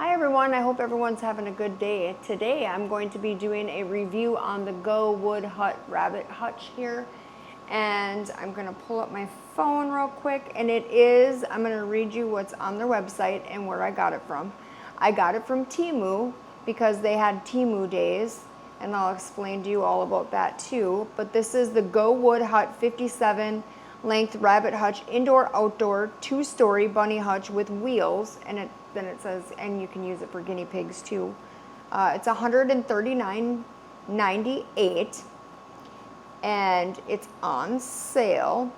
Hi everyone, I hope everyone's having a good day. Today I'm going to be doing a review on the Gowoodhut rabbit hutch here. And I'm going to pull up my phone real quick, and I'm going to read you what's on their website and where I got it from. I got it from Temu because they had Temu days, and I'll explain to you all about that too. But this is the Gowoodhut 57 length rabbit hutch, indoor outdoor 2-story bunny hutch with wheels, and then it says, and you can use it for guinea pigs too. It's $139.98 and it's on sale.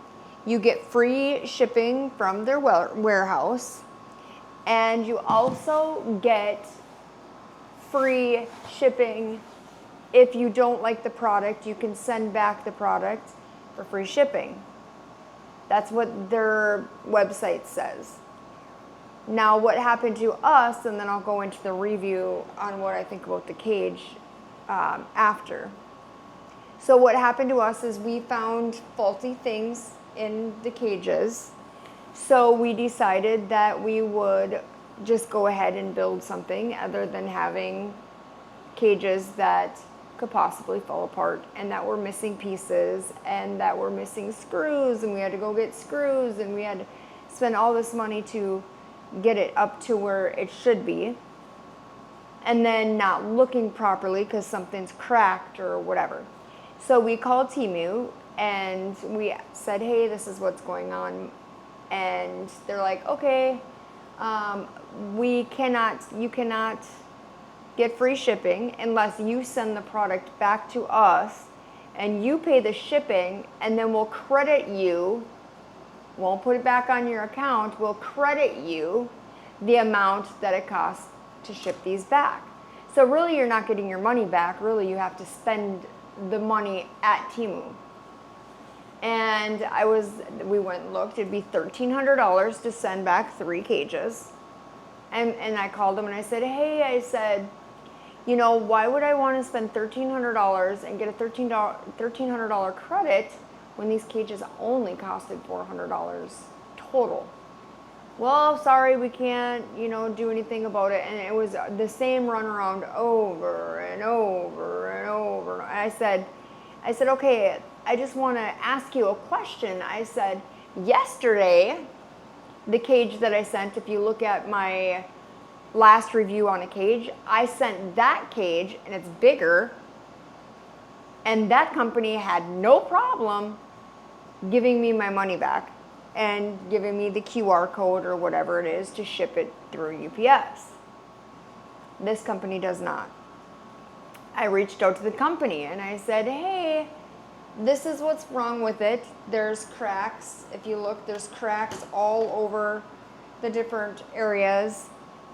You get free shipping from their warehouse, and you also get free shipping if you don't like the product. You can send back the product for free shipping. That's what their website says. Now, what happened to us, and then I'll go into the review on what I think about the cage after. So what happened to us is we found faulty things in the cages. So we decided that we would just go ahead and build something other than having cages that could possibly fall apart and that were missing pieces and that were missing screws, and we had to go get screws, and we had to spend all this money to get it up to where it should be, and then not looking properly because something's cracked or whatever. So we called Temu and we said, hey, this is what's going on, and they're like, okay, you cannot get free shipping unless you send the product back to us and you pay the shipping, and then we'll credit you, won't put it back on your account, we'll credit you the amount that it costs to ship these back. So really you're not getting your money back, really you have to spend the money at Temu. And we went and looked, it'd be $1,300 to send back 3 cages. And I called them and I said, hey, you know, why would I want to spend $1,300 and get a $1,300 credit when these cages only costed $400 total? Well, sorry, we can't, do anything about it. And it was the same runaround over and over and over. I said, okay, I just want to ask you a question. I said, yesterday, the cage that I sent, if you look at my last review on a cage, I sent that cage and it's bigger, and that company had no problem giving me my money back and giving me the QR code or whatever it is to ship it through UPS. This company does not. I reached out to the company and I said, hey, this is what's wrong with it. There's cracks. If you look, there's cracks all over the different areas.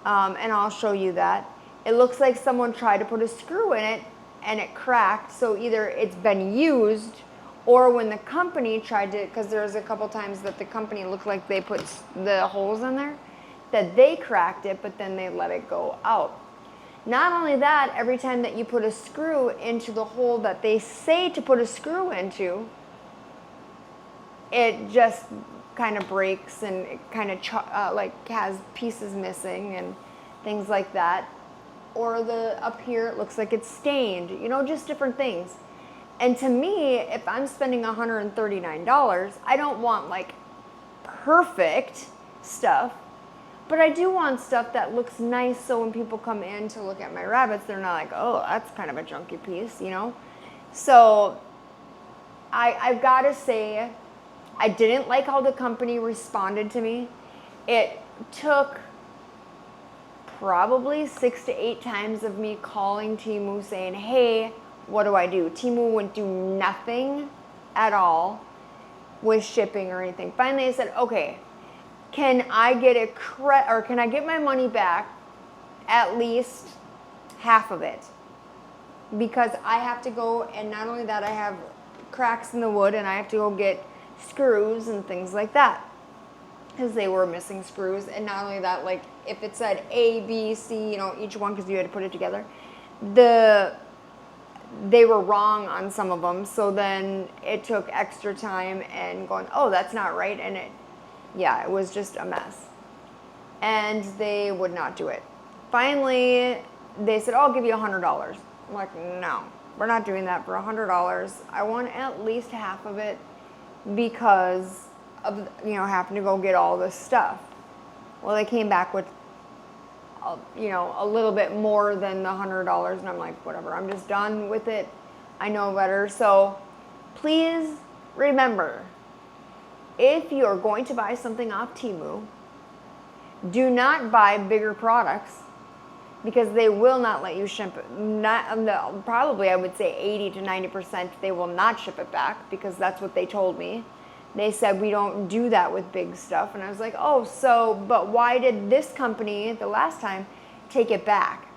And I'll show you that. It looks like someone tried to put a screw in it and it cracked. So either it's been used, or when the company tried to, because there's a couple times that the company looked like they put the holes in there, that they cracked it, but then they let it go out. Not only that, every time that you put a screw into the hole that they say to put a screw into, it just kind of breaks, and it kind of has pieces missing and things like that. Or up here it looks like it's stained, just different things. And to me, if I'm spending $139, I don't want like perfect stuff, but I do want stuff that looks nice, so when people come in to look at my rabbits, they're not like, oh, that's kind of a junky piece, So I've got to say, I didn't like how the company responded to me. It took probably 6 to 8 times of me calling Temu saying, hey, what do I do? Temu wouldn't do nothing at all with shipping or anything. Finally, I said, okay, can I get can I get my money back, at least half of it? Because I have to go, and not only that, I have cracks in the wood, and I have to go get screws and things like that, because they were missing screws. And not only that, like if it said A, B, C, each one, because you had to put it together, they were wrong on some of them. So then it took extra time and going, oh, that's not right. And it was just a mess. And they would not do it. finally, they said, oh, I'll give you $100. I'm like, no, we're not doing that for $100. I want at least half of it because of, you know, having to go get all this stuff. Well, they came back with, you know, a little bit more than the $100, and I'm like, whatever, I'm just done with it. I know better. So please remember, if you're going to buy something off Temu, do not buy bigger products because they will not let you ship it. Probably I would say 80 to 90% they will not ship it back because that's what they told me. They said we don't do that with big stuff. And I was like, oh, so, but why did this company the last time take it back?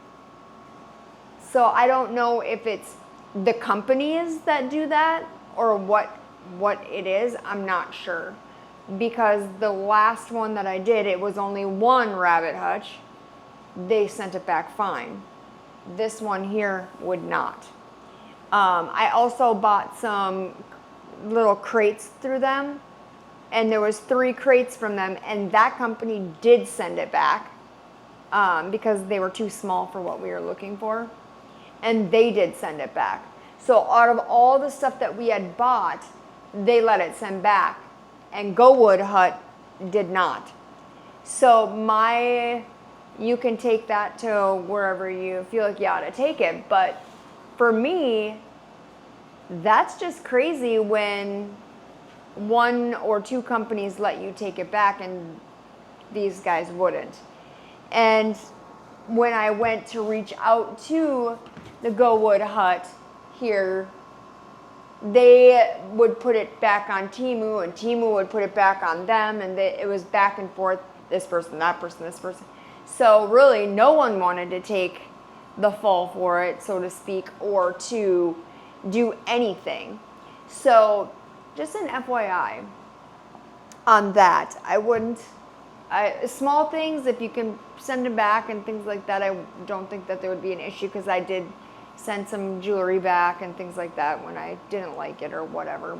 So I don't know if it's the companies that do that or what it is. I'm not sure. Because the last one that I did, it was only one rabbit hutch. They sent it back fine. This one here would not. I also bought some little crates through them, and there was 3 crates from them, and that company did send it back because they were too small for what we were looking for, and they did send it back. So out of all the stuff that we had bought, they let it send back, and Gowoodhut did not. So you can take that to wherever you feel like you ought to take it, but for me, that's just crazy when 1 or 2 companies let you take it back and these guys wouldn't. And when I went to reach out to the Gowoodhut here, they would put it back on Temu and Temu would put it back on them, and it was back and forth, this person, that person, this person. So really no one wanted to take the fall for it, so to speak, or to do anything. So just an FYI on that. I wouldn't, small things, if you can send them back and things like that, I don't think that there would be an issue because I did send some jewelry back and things like that when I didn't like it or whatever.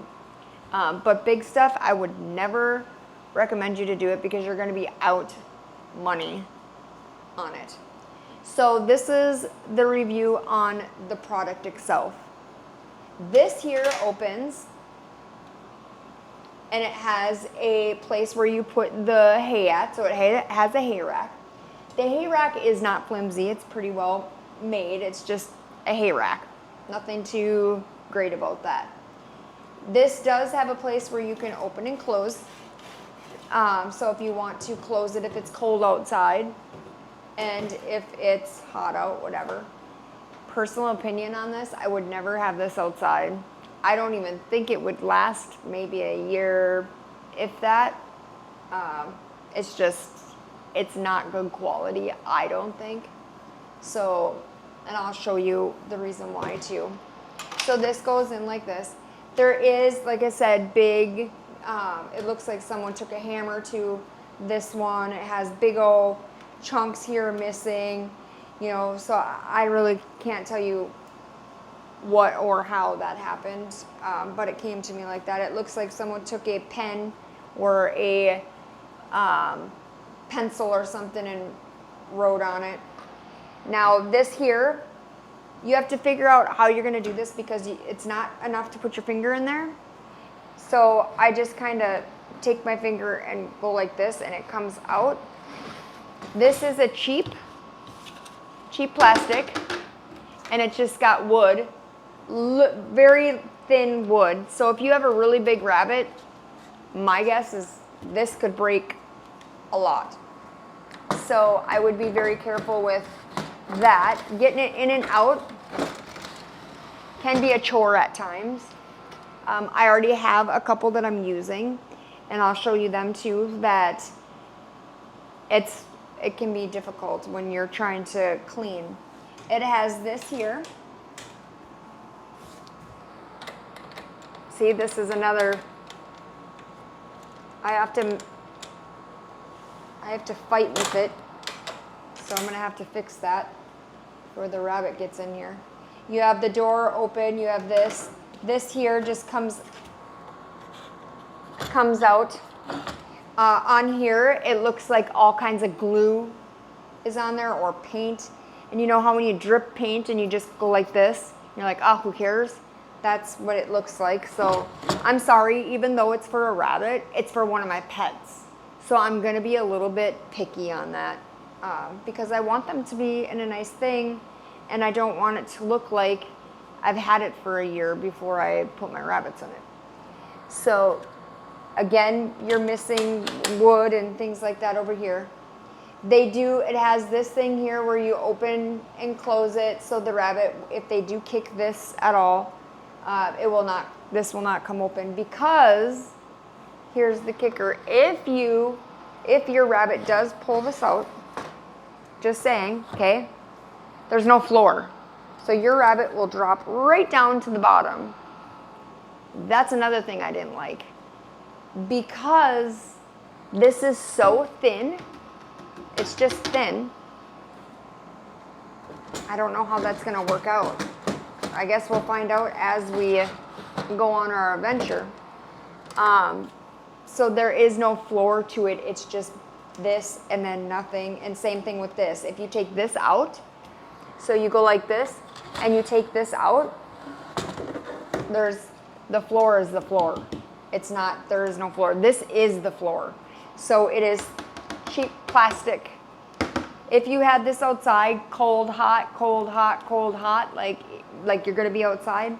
But big stuff, I would never recommend you to do it because you're going to be out money on it. So this is the review on the product itself. This here opens and it has a place where you put the hay at, so it has a hay rack. The hay rack is not flimsy, it's pretty well made, it's just a hay rack. Nothing too great about that. This does have a place where you can open and close. So if you want to close it if it's cold outside and if it's hot out, whatever. Personal opinion on this, I would never have this outside. I don't even think it would last maybe a year, if that. It's not good quality, I don't think. So, and I'll show you the reason why too. So this goes in like this. There is, like I said, big, it looks like someone took a hammer to this one. It has big old chunks here missing, you know, so I really can't tell you what or how that happened, but it came to me like that. It looks like someone took a pen or a pencil or something and wrote on it. Now this here, you have to figure out how you're going to do this because it's not enough to put your finger in there. So I just kind of take my finger and go like this and it comes out. This is a cheap plastic and it just got wood, very thin wood. So if you have a really big rabbit, my guess is this could break a lot. So I would be very careful with that. Getting it in and out can be a chore at times. I already have a couple that I'm using, and I'll show you them too, that it can be difficult when you're trying to clean. It has this here. See, this is another, I have to fight with it, so I'm going to have to fix that before the rabbit gets in here. You have the door open, you have this. This here just comes out. On here, it looks like all kinds of glue is on there, or paint. And you know how when you drip paint and you just go like this, you're like, oh, who cares? That's what it looks like. So I'm sorry, even though it's for a rabbit, it's for one of my pets. So I'm gonna be a little bit picky on that because I want them to be in a nice thing, and I don't want it to look like I've had it for a year before I put my rabbits in it. So again, you're missing wood and things like that over here. It has this thing here where you open and close it, so the rabbit, if they do kick this at all, this will not come open, because here's the kicker. If your rabbit does pull this out, just saying, okay, there's no floor. So your rabbit will drop right down to the bottom. That's another thing I didn't like. Because this is so thin, it's just thin. I don't know how that's gonna work out. I guess we'll find out as we go on our adventure. So there is no floor to it. It's just this and then nothing. And same thing with this. If you take this out, so you go like this and you take this out, the floor is the floor. There is no floor. This is the floor. So it is cheap plastic. If you had this outside, cold, hot, cold, hot, cold, hot, like you're gonna be outside,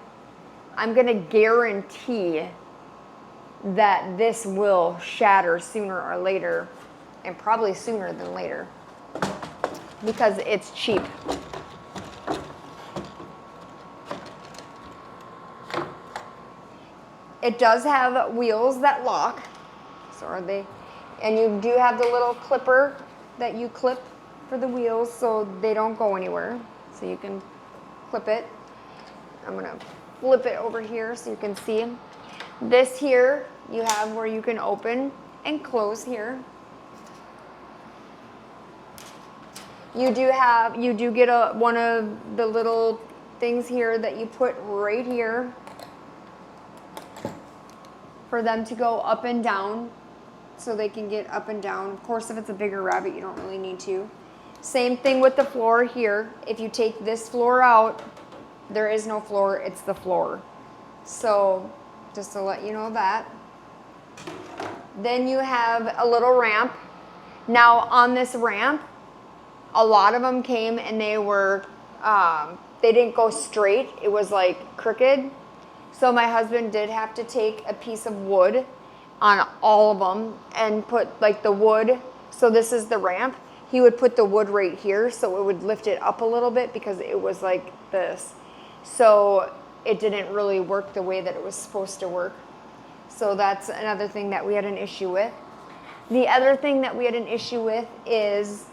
I'm gonna guarantee that this will shatter sooner or later, and probably sooner than later, because it's cheap. It does have wheels that lock, and you do have the little clipper that you clip for the wheels so they don't go anywhere. So you can clip it. I'm gonna flip it over here so you can see. This here, you have where you can open and close here. You do get one of the little things here that you put right here for them to go up and down, so they can get up and down. Of course, if it's a bigger rabbit, you don't really need to. Same thing with the floor here. If you take this floor out, there is no floor, it's the floor. So just to let you know that. Then you have a little ramp. Now on this ramp, a lot of them came and they didn't go straight. It was like crooked. So my husband did have to take a piece of wood on all of them and put like the wood. So this is the ramp. He would put the wood right here so it would lift it up a little bit, because it was like this. So it didn't really work the way that it was supposed to work. So that's another thing that we had an issue with. The other thing that we had an issue with is,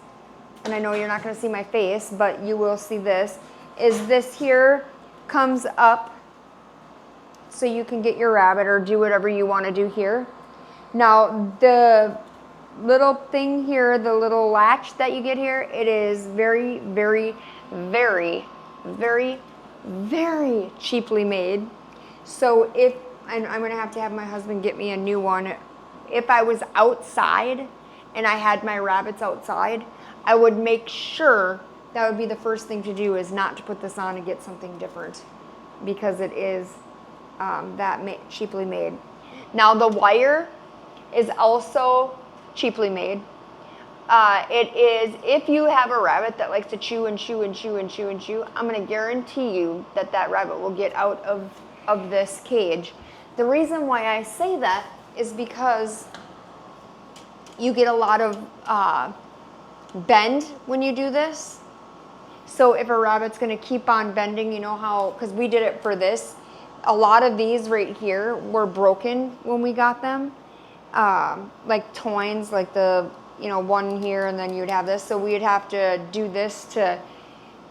and I know you're not going to see my face, but you will see this, is this here comes up so you can get your rabbit or do whatever you want to do here. Now the little thing here, the little latch that you get here, it is very, very, very, very, very cheaply made. So and I'm gonna have to have my husband get me a new one. If I was outside and I had my rabbits outside, I would make sure that would be the first thing to do, is not to put this on and get something different, because it is cheaply made. Now the wire is also cheaply made. It is, if you have a rabbit that likes to chew and chew and chew and chew and chew, I'm going to guarantee you that that rabbit will get out of this cage. The reason why I say that is because you get a lot of bend when you do this. So if a rabbit's going to keep on bending, you know how, because we did it for this, a lot of these right here were broken when we got them. Like toins, like the, one here, and then you'd have this. So we'd have to do this to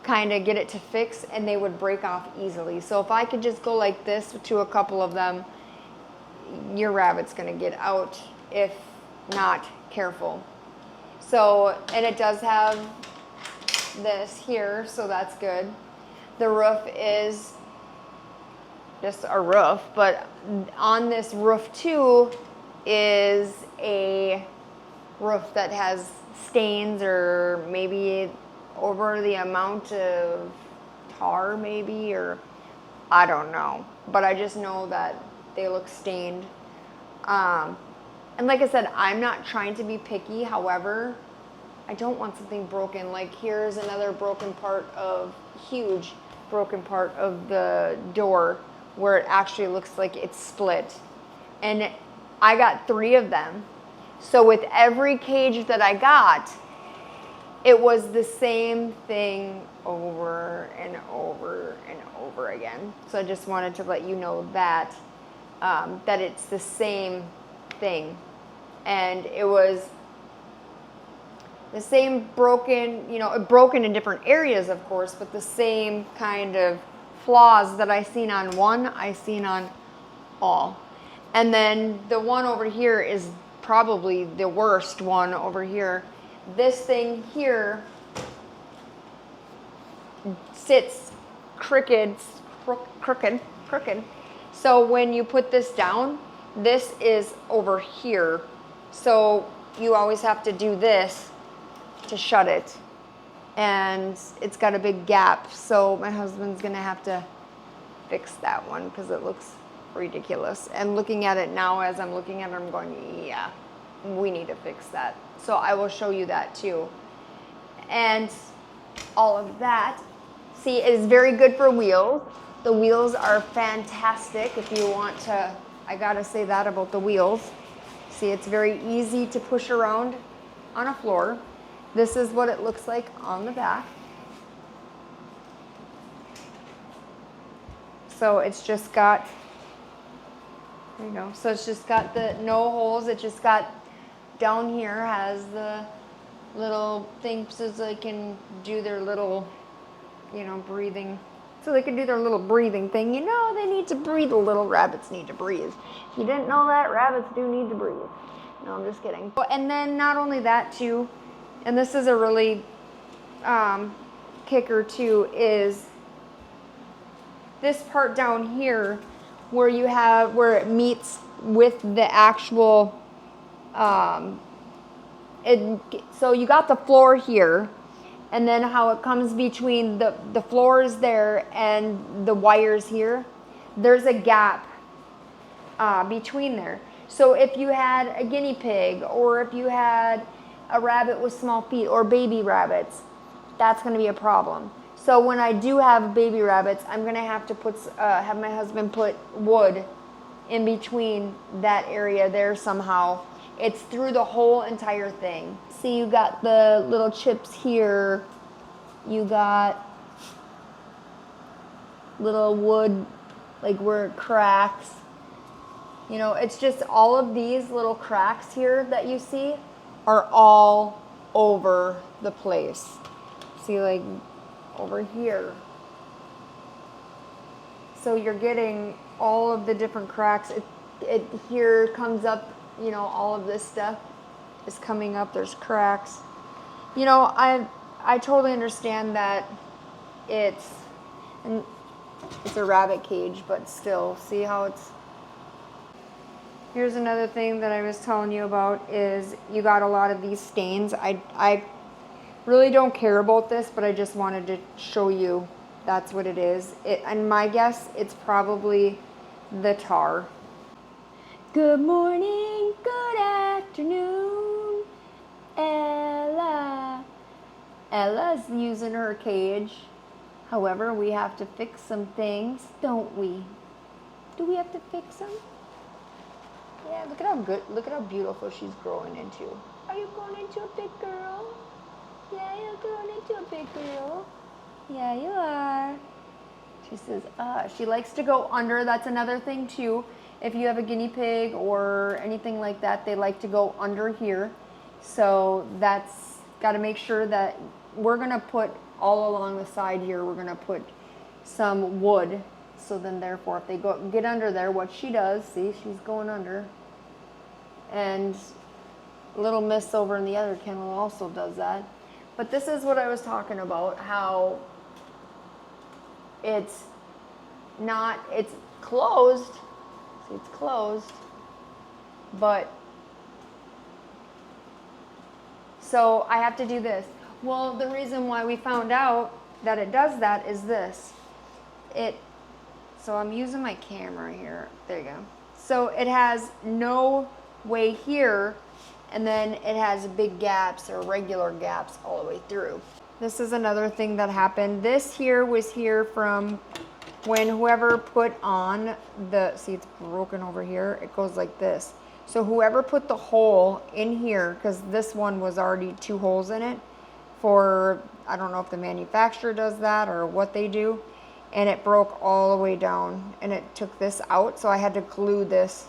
kind of get it to fix, and they would break off easily. So if I could just go like this to a couple of them, your rabbit's going to get out if not careful. So, and it does have this here, so that's good. The roof is just a roof, but on this roof too is a roof that has stains, or maybe over the amount of tar maybe, or I don't know. But I just know that they look stained. And like I said, I'm not trying to be picky. However, I don't want something broken. Like here's another huge broken part of the door where it actually looks like it's split. And I got 3 of them. So with every cage that I got, it was the same thing over and over and over again. So I just wanted to let you know that, that it's the same thing. And it was the same broken, broken in different areas, of course, but the same kind of flaws that I seen on one, I seen on all. And then the one over here is probably the worst one over here. This thing here sits crooked. So when you put this down, this is over here. So you always have to do this to shut it. And it's got a big gap. So my husband's gonna have to fix that one because it looks ridiculous. And looking at it now, as I'm looking at it, I'm going, yeah, we need to fix that. So I will show you that too. And all of that, see, it is very good for wheels. The wheels are fantastic if you want to, I gotta say that about the wheels. See, it's very easy to push around on a floor. This is what it looks like on the back. So it's just got, there you go. So it's just got the no holes. It just got down here has the little thing so they can do their little, breathing. So they can do their little breathing thing. They need to breathe a little. Rabbits need to breathe. If you didn't know that, rabbits do need to breathe. No, I'm just kidding. And then not only that too, and this is a really kicker too, is this part down here where it meets with the actual, so you got the floor here, and then how it comes between the floors there and the wires here, there's a gap between there. So if you had a guinea pig, or if you had a rabbit with small feet, or baby rabbits, that's going to be a problem. So when I do have baby rabbits, I'm going to have to have my husband put wood in between that area there somehow. It's through the whole entire thing. See, you got the little chips here. You got little wood, like where it cracks. It's just all of these little cracks here that you see are all over the place. See, like over here. So you're getting all of the different cracks. It here comes up, all of this stuff is coming up. There's cracks. I totally understand that it's a rabbit cage, but still, see how it's. Here's another thing that I was telling you about is you got a lot of these stains. I really don't care about this, but I just wanted to show you that's what it is. And my guess, it's probably the tar. Good morning, good afternoon, Ella. Ella's using her cage. However, we have to fix some things, don't we? Do we have to fix them? Yeah, look at how beautiful she's growing into. Are you growing into a big girl? Yeah, you're growing into a big girl. Yeah, you are. She says, she likes to go under. That's another thing too. If you have a guinea pig or anything like that, they like to go under here. So that's got to make sure that we're going to put all along the side here, we're going to put some wood. So then therefore, if they get under there, what she does, see, she's going under. And little miss over in the other kennel also does that. But this is what I was talking about, how it's closed. See, it's closed. But So I have to do this. Well, the reason why we found out that it does that is this. So I'm using my camera here. There you go. So it has no way here, and then it has big gaps or regular gaps all the way through. This is another thing that happened. This here was here from when whoever put on the, see it's broken over here, it goes like this. So whoever put the hole in here, because this one was already 2 holes in it for, I don't know if the manufacturer does that or what they do, and it broke all the way down and it took this out. So I had to glue this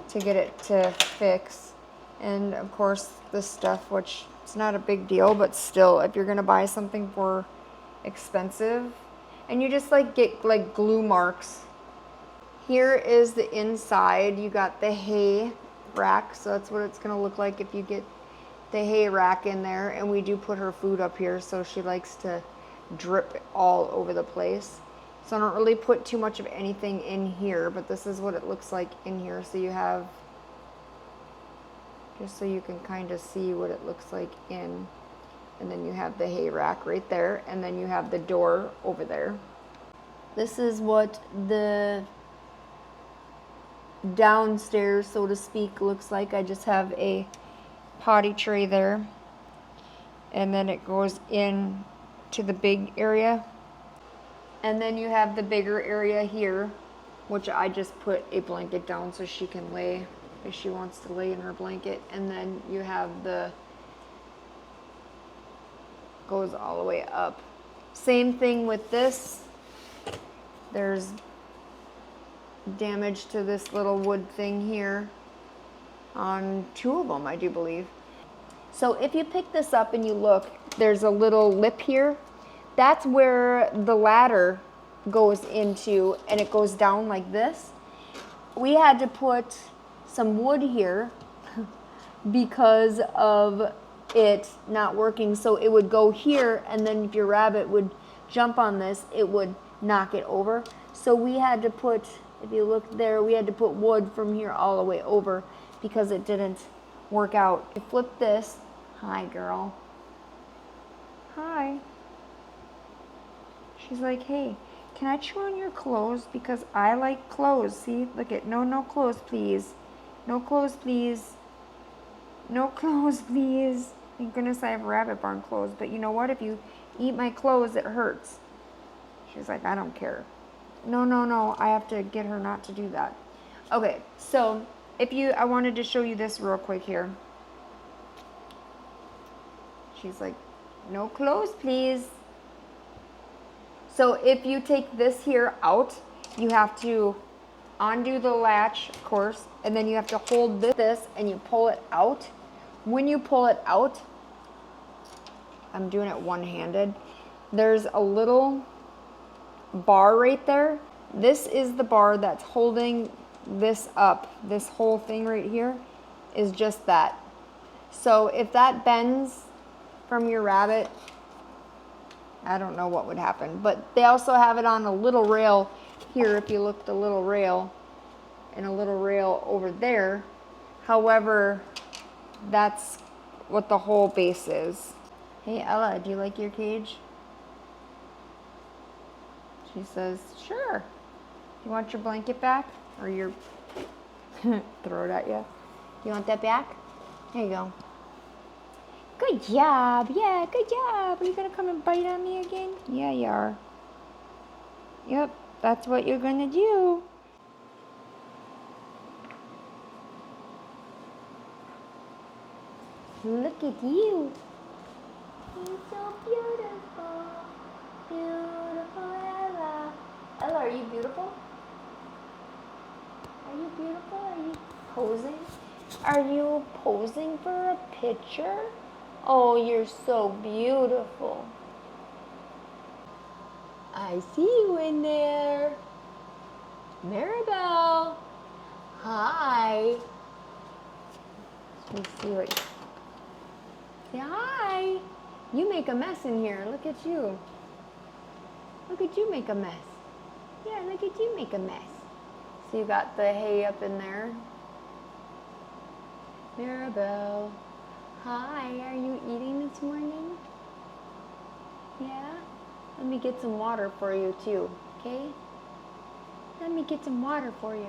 to get it to fix. And of course this stuff, which it's not a big deal, but still, if you're gonna buy something for expensive, and you just like get like glue marks. Here is the inside. You got the hay rack, so that's what it's gonna look like if you get the hay rack in there. And we do put her food up here, so she likes to drip all over the place. So I don't really put too much of anything in here, but this is what it looks like in here. So you have, just so you can kind of see what it looks like in. And then you have the hay rack right there, and then you have the door over there. This is what the downstairs, so to speak, looks like. I just have a potty tray there, and then it goes in to the big area. And then you have the bigger area here, which I just put a blanket down so she can lay if she wants to lay in her blanket. And then you have the, goes all the way up. Same thing with this. There's damage to this little wood thing here on 2 of them, I do believe. So if you pick this up and you look, there's a little lip here. That's where the ladder goes into, and it goes down like this. We had to put some wood here because of it not working. So it would go here, and then if your rabbit would jump on this, it would knock it over. So we had to put, if you look there, we had to put wood from here all the way over because it didn't work out. You flip this. Hi, girl. Hi. She's like, hey, can I chew on your clothes? Because I like clothes. See, look at, no clothes, please. No clothes, please. No clothes, please. Thank goodness I have rabbit barn clothes. But you know what? If you eat my clothes, it hurts. She's like, I don't care. No. I have to get her not to do that. Okay, so I wanted to show you this real quick here. She's like, no clothes, please. So if you take this here out, you have to undo the latch, of course, and then you have to hold this and you pull it out. When you pull it out, I'm doing it one-handed, there's a little bar right there. This is the bar that's holding this up. This whole thing right here is just that. So if that bends from your rabbit, I don't know what would happen. But they also have it on a little rail here, if you look, the little rail, and a little rail over there. However, that's what the whole base is. Hey Ella, do you like your cage? She says, sure. You want your blanket back? Or your, throw it at you. You want that back? There you go. Good job. Yeah, good job. Are you going to come and bite on me again? Yeah, you are. Yep, that's what you're going to do. Look at you. You're so beautiful. Beautiful Ella. Ella, are you beautiful? Are you beautiful? Are you posing? Are you posing for a picture? Oh, you're so beautiful. I see you in there. Maribel. Hi. Let me see what you... Say hi. You make a mess in here. Look at you. Look at you make a mess. Yeah, look at you make a mess. So you got the hay up in there. Maribel. Hi, are you eating this morning? Yeah? Let me get some water for you too, okay? Let me get some water for you.